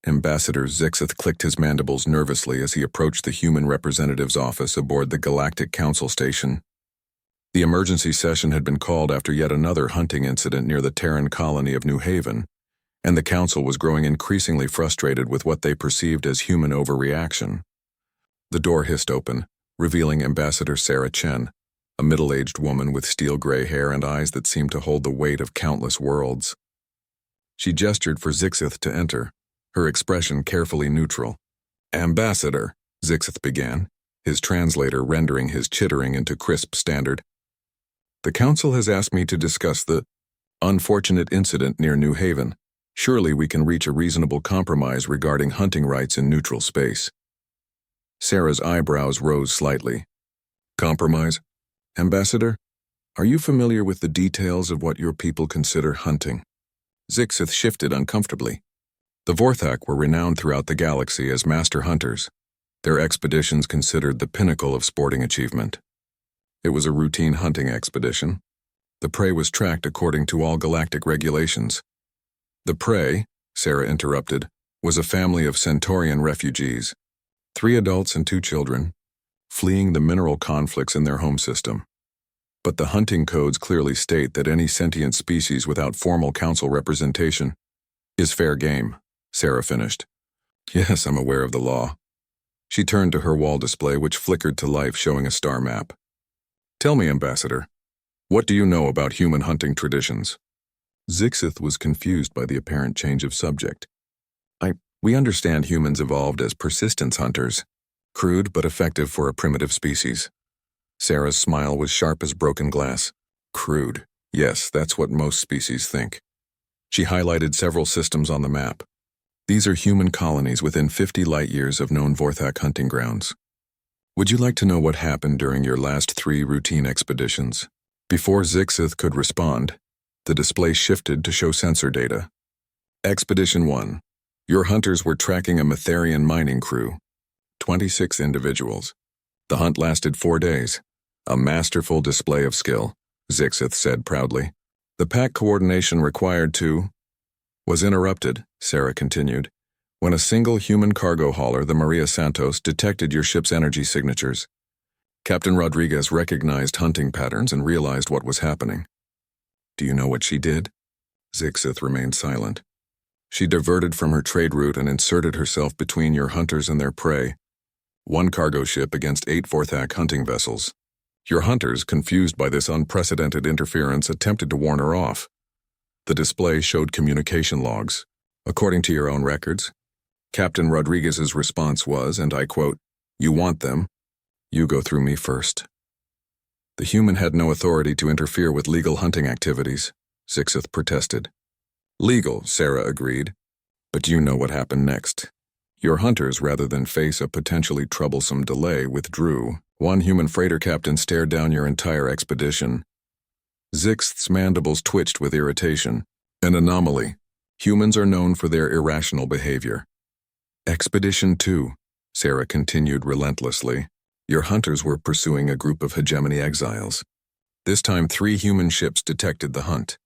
Ambassador Zixith clicked his mandibles nervously as he approached the human representative's office aboard the Galactic Council station. The emergency session had been called after yet another hunting incident near the Terran colony of New Haven, and the council was growing increasingly frustrated with what they perceived as human overreaction. The door hissed open, revealing Ambassador Sarah Chen, a middle-aged woman with steel-gray hair and eyes that seemed to hold the weight of countless worlds. She gestured for Zixith to enter, her expression carefully neutral. "Ambassador," Zixith began, his translator rendering his chittering into crisp standard. "The council has asked me to discuss the unfortunate incident near New Haven. Surely we can reach a reasonable compromise regarding hunting rights in neutral space." Sarah's eyebrows rose slightly. "Compromise? Ambassador, are you familiar with the details of what your people consider hunting?" Zixith shifted uncomfortably. The Vorthak were renowned throughout the galaxy as master hunters, their expeditions considered the pinnacle of sporting achievement. It was a routine hunting expedition. The prey was tracked according to all galactic regulations. The prey, Sarah interrupted, was a family of Centaurian refugees, 3 adults and 2 children, fleeing the mineral conflicts in their home system. But the hunting codes clearly state that any sentient species without formal council representation is fair game, Sarah finished. "Yes, I'm aware of the law." She turned to her wall display, which flickered to life, showing a star map. "Tell me, Ambassador, what do you know about human hunting traditions?" Zixith was confused by the apparent change of subject. We understand humans evolved as persistence hunters, crude but effective for a primitive species." Sarah's smile was sharp as broken glass. "Crude. Yes, that's what most species think." She highlighted several systems on the map. "These are human colonies within 50 light-years of known Vorthak hunting grounds. Would you like to know what happened during your last 3 routine expeditions?" Before Zixith could respond, the display shifted to show sensor data. Expedition 1. Your hunters were tracking a Metherian mining crew. 26 individuals. The hunt lasted 4 days. A masterful display of skill, Zixith said proudly. The pack coordination required was interrupted, Sarah continued, when a single human cargo hauler, the Maria Santos, detected your ship's energy signatures. Captain Rodriguez recognized hunting patterns and realized what was happening. Do you know what she did? Zixith remained silent. She diverted from her trade route and inserted herself between your hunters and their prey. 1 cargo ship against 8 Vorthak hunting vessels. Your hunters, confused by this unprecedented interference, attempted to warn her off. The display showed communication logs. According to your own records, Captain Rodriguez's response was, and I quote, "You want them? You go through me first." The human had no authority to interfere with legal hunting activities, Zixith protested. Legal, Sarah agreed. But you know what happened next. Your hunters, rather than face a potentially troublesome delay, withdrew. 1 human freighter captain stared down your entire expedition. Zixith's mandibles twitched with irritation. An anomaly. Humans are known for their irrational behavior. Expedition 2, Sarah continued relentlessly. Your hunters were pursuing a group of hegemony exiles. This time 3 human ships detected the hunt.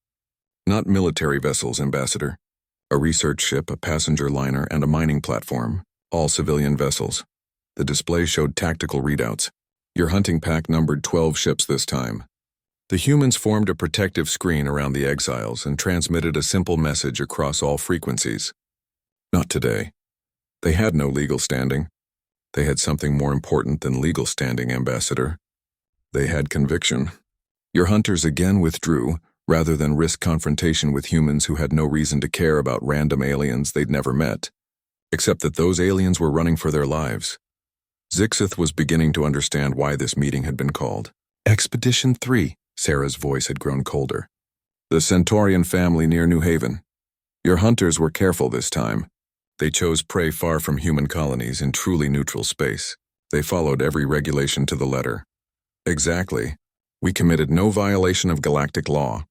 Not military vessels, Ambassador. A research ship, a passenger liner, and a mining platform, all civilian vessels. The display showed tactical readouts. Your hunting pack numbered 12 ships this time. The humans formed a protective screen around the exiles and transmitted a simple message across all frequencies. Not today. They had no legal standing. They had something more important than legal standing, Ambassador. They had conviction. Your hunters again withdrew, rather than risk confrontation with humans who had no reason to care about random aliens they'd never met, except that those aliens were running for their lives. Zixith was beginning to understand why this meeting had been called. Expedition 3, Sarah's voice had grown colder. The Centaurian family near New Haven. Your hunters were careful this time. They chose prey far from human colonies in truly neutral space. They followed every regulation to the letter. Exactly. We committed no violation of galactic law.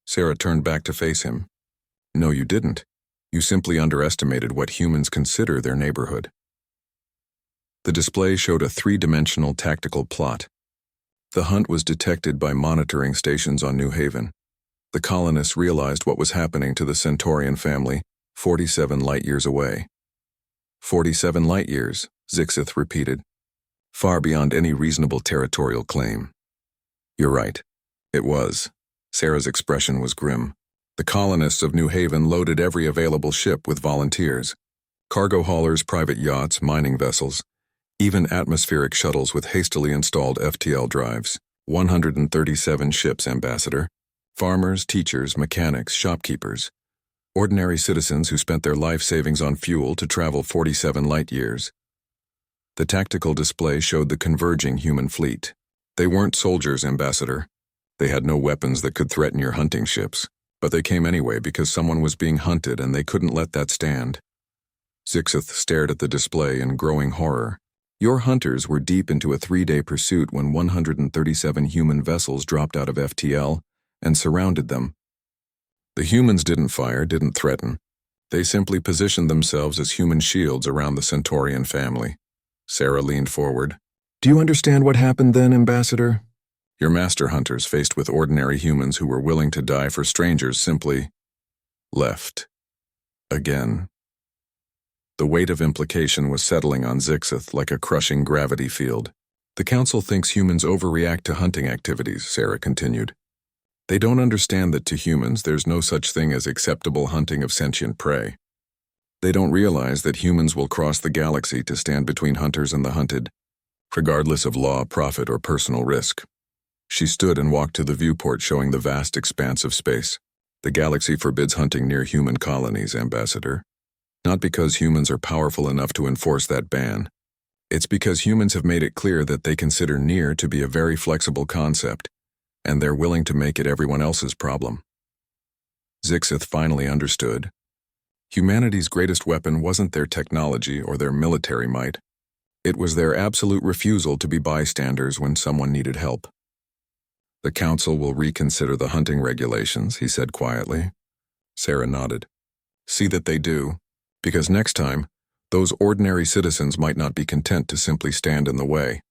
Sarah turned back to face him. No, you didn't. You simply underestimated what humans consider their neighborhood. The display showed a 3-dimensional tactical plot. The hunt was detected by monitoring stations on New Haven. The colonists realized what was happening to the Centaurian family, 47 light-years away. 47 light-years, Zixith repeated, far beyond any reasonable territorial claim. You're right. It was. Sarah's expression was grim. The colonists of New Haven loaded every available ship with volunteers. Cargo haulers, private yachts, mining vessels, even atmospheric shuttles with hastily installed FTL drives. 137 ships, Ambassador. Farmers, teachers, mechanics, shopkeepers. Ordinary citizens who spent their life savings on fuel to travel 47 light-years. The tactical display showed the converging human fleet. They weren't soldiers, Ambassador. They had no weapons that could threaten your hunting ships, but they came anyway because someone was being hunted and they couldn't let that stand. Zixith stared at the display in growing horror. Your hunters were deep into a 3-day pursuit when 137 human vessels dropped out of FTL and surrounded them. The humans didn't fire, didn't threaten. They simply positioned themselves as human shields around the Centaurian family. Sarah leaned forward. Do you understand what happened then, Ambassador? Your master hunters, faced with ordinary humans who were willing to die for strangers, simply left. Again. The weight of implication was settling on Zixith like a crushing gravity field. The Council thinks humans overreact to hunting activities, Sarah continued. They don't understand that to humans there's no such thing as acceptable hunting of sentient prey. They don't realize that humans will cross the galaxy to stand between hunters and the hunted, regardless of law, profit, or personal risk. She stood and walked to the viewport showing the vast expanse of space. The galaxy forbids hunting near human colonies, Ambassador. Not because humans are powerful enough to enforce that ban. It's because humans have made it clear that they consider near to be a very flexible concept, and they're willing to make it everyone else's problem. Zixith finally understood. Humanity's greatest weapon wasn't their technology or their military might. It was their absolute refusal to be bystanders when someone needed help. The Council will reconsider the hunting regulations, he said quietly. Sarah nodded. See that they do, because next time, those ordinary citizens might not be content to simply stand in the way.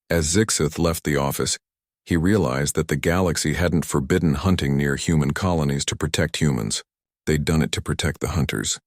As Zixith left the office, he realized that the galaxy hadn't forbidden hunting near human colonies to protect humans. They'd done it to protect the hunters.